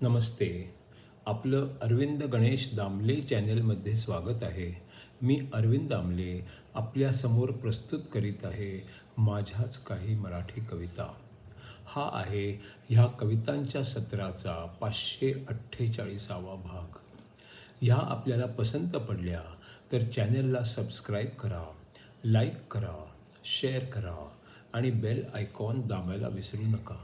नमस्ते. आपलं अरविंद गणेश दामले चॅनलमध्ये स्वागत आहे. मी अरविंद दामले आपल्यासमोर प्रस्तुत करीत आहे माझ्याच काही मराठी कविता. हा आहे ह्या कवितांच्या सत्राचा 548वा भाग. ह्या आपल्याला पसंत पडल्या तर चॅनलला सबस्क्राईब करा, लाईक करा, शेअर करा आणि बेल आयकॉन दाबायला विसरू नका.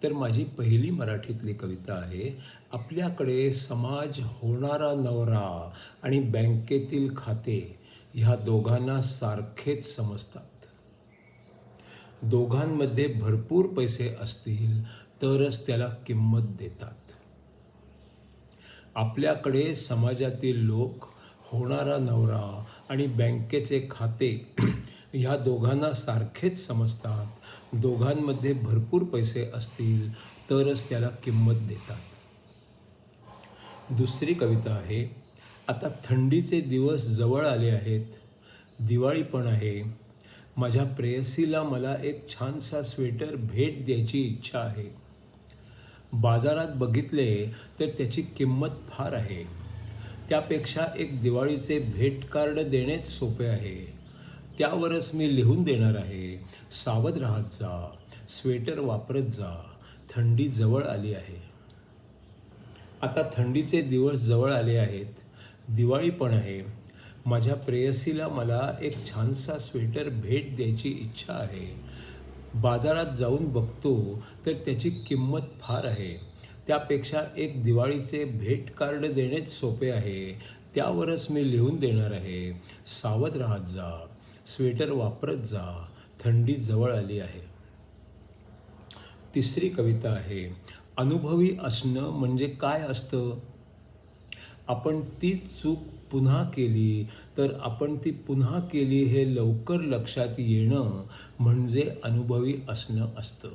तर माझी पहिली मराठीतली कविता आहे. आपल्याकडे समाज, होणारा नवरा आणि बँकेतील खाते ह्या दोघांना सारखेच समजतात. दोघांमध्ये भरपूर पैसे असतील तरच त्याला किंमत देतात. आपल्याकडे समाजातील लोक, होणारा नवरा आणि बँकेचे खाते ह्या दोघांना सारखेच समजतात. दोघांमध्ये भरपूर पैसे असतील तरच त्याला किंमत देतात. दुसरी कविता आहे. आता थंडीचे दिवस जवळ आले आहेत. दिवाळी पण आहे. माझ्या प्रेयसीला मला एक छानसा स्वेटर भेट द्यायची इच्छा आहे. बाजारात बघितले तर त्याची किंमत फार आहे. त्यापेक्षा एक दिवाळीचे भेट कार्ड देणेच सोपे आहे. त्यावरच मी लिहून देणार आहे, सावध राहत जा, स्वेटर वापरत जा, थंडी जवळ आली आहे. आता थंडीचे दिवस जवळ आले आहेत. दिवाळी पण आहे. माझ्या प्रेयसीला मला एक छानसा स्वेटर भेट द्यायची इच्छा आहे. बाजारात जाऊन बघतो तर त्याची किंमत फार आहे. त्यापेक्षा एक दिवाळीचे भेट कार्ड देणेच सोपे आहे. त्यावरच मी लिहून देणार आहे, सावध राहत जा, स्वेटर वापरत जा, थंडी जवळ आली आहे. तिसरी कविता आहे. अनुभवी असणं म्हणजे काय असतं? आपण तीच चूक पुन्हा केली तर आपण ती पुन्हा केली हे लवकर लक्षात येणं म्हणजे अनुभवी असणं असतं.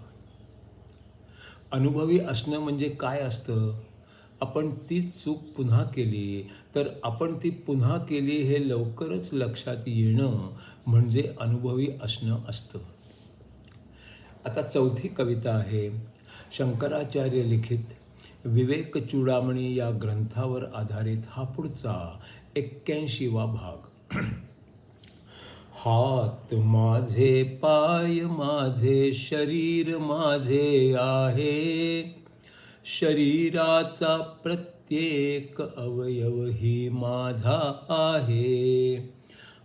अनुभवी असणं म्हणजे काय असतं? आपण तीच चूक पुन्हा केली तर आपण ती पुन्हा केली हे लवकरच लक्षात येणं म्हणजे अनुभवी असणं असतं. आता चौथी कविता आहे. शंकराचार्य लिखित विवेक चूडामणी या ग्रंथावर आधारित हा पुढचा 81वा भाग. हात माझे, पाय माझे, शरीर माझे आहे. शरीराचा प्रत्येक अवयव ही माझा आहे.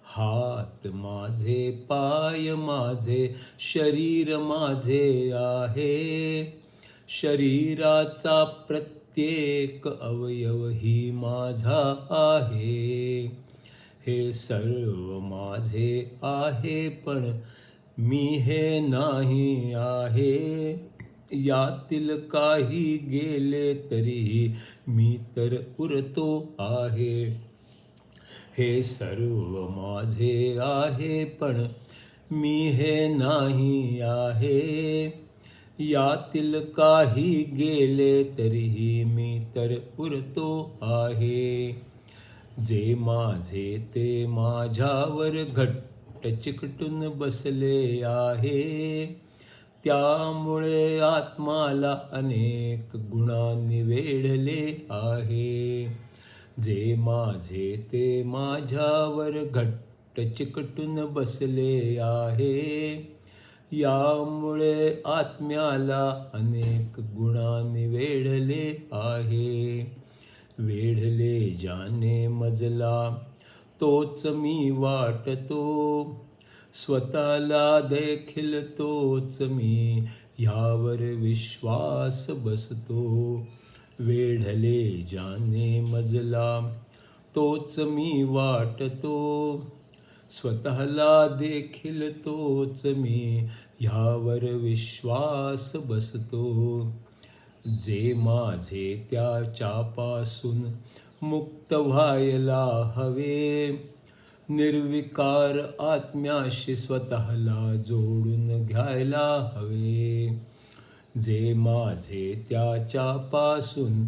हात माझे, पाय माझे, शरीर माझे आहे. शरीराचा प्रत्येक अवयव ही माझा आहे. हे सर्व माझे आहे पण मी हे नाही आहे. यातील काही गेले तरीही मी तर उरतो आहे. हे सर्व माझे आहे पण मी हे नाही आहे. यातील काही गेले तरीही मी तर उरतो आहे. जे माझे ते माझ्यावर घट्ट चिकटून बसले आहे. त्यामुळे आत्माला अनेक गुणांनी वेढले आहे. जे माझे ते माझ्यावर घट्ट चिकटून बसले आहे. यामुळे आत्म्याला अनेक गुणांनी वेढले आहे. वेढले ज्याने मजला तोच मी वाटतो. स्वतःला देखील तोच मी ह्यावर विश्वास बसतो. वेढले ज्याने मजला तोच मी वाटतो. स्वतःला देखील तोच मी ह्यावर विश्वास बसतो. जे माझे त्याच्यापासून मुक्त व्हायला हवे. निर्विकार आत्म्याशी स्वतःला जोडून घ्यायला हवे. जे माझे त्याच्यापासून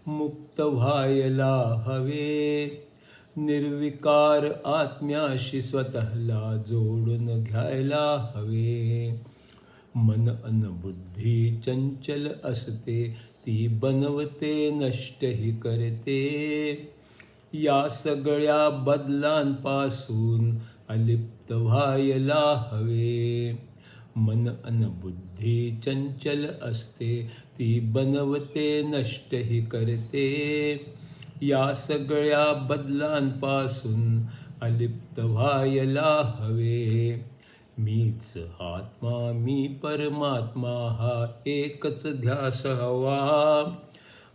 मुक्त व्हायला हवे. निर्विकार आत्म्याशी स्वतःला जोडून घ्यायला हवे. मन अन बुद्धी चंचल असते, ती बनवते नष्टही करते. या सगळ्या बदलांपासून अलिप्त व्हायला हवे. मन अन बुद्धी चंचल असते, ती बनवते नष्टही करते. या सगळ्या बदलांपासून अलिप्त व्हायला हवे. मीच आत्मा मी परमात्मा हा एकच ध्यास हवा.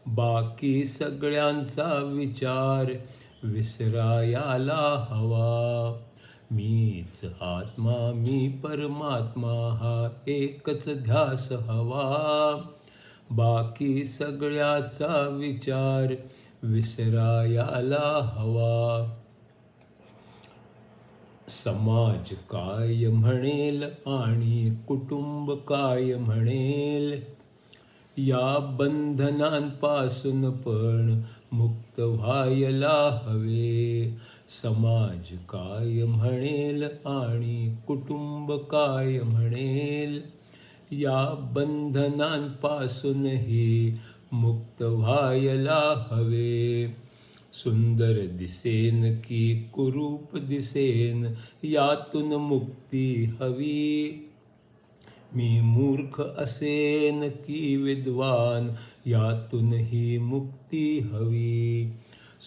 बाकी सगळ्यांचा विचार विसरायला हवा. मीच आत्मा मी परमात्मा हा एकच ध्यास हवा. बाकी सगळ्याचा विचार विसरायला हवा. समाज काय म्हणेल आणि कुटुंब काय म्हणेल, या बंधनांपासून पण मुक्त व्हायला हवे. समाज काय म्हणेल आणि कुटुंब काय म्हणेल, या बंधनांपासूनही मुक्त व्हायला हवे. सुंदर दिसेन की कुरूप दिसेन, यातून मुक्ती हवी. मी मूर्ख असेन की विद्वान, यातूनही मुक्ती हवी.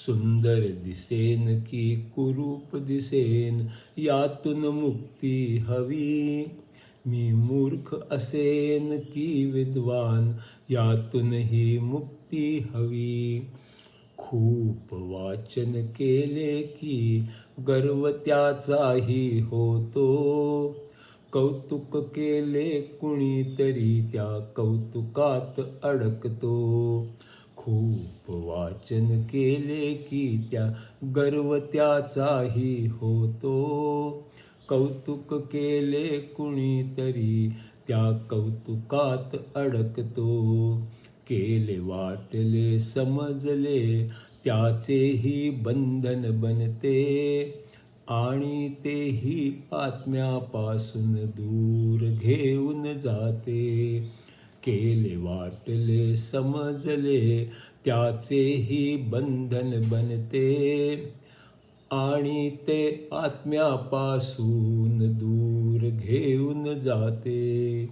सुंदर दिसेन की कुरूप दिसेन, यातून मुक्ती हवी. मी मूर्ख असेन की विद्वान, यातूनही मुक्ती हवी. खूप वाचन केले की गर्व त्याचाही होतो. कौतुक केले कुणीतरी त्या कौतुकात अडकतो. खूप वाचन केले की त्या गर्व त्याचाही होतो. कौतुक केले कुणीतरी त्या कौतुकात अडकतो. केले वाटले समजले त्याचेही बंधन बनते, आणि तेही आत्म्यापासून दूर घेऊन जाते. केले वाटले समजले त्याचेही बंधन बनते, आणि ते आत्म्यापासून दूर घेऊन जाते.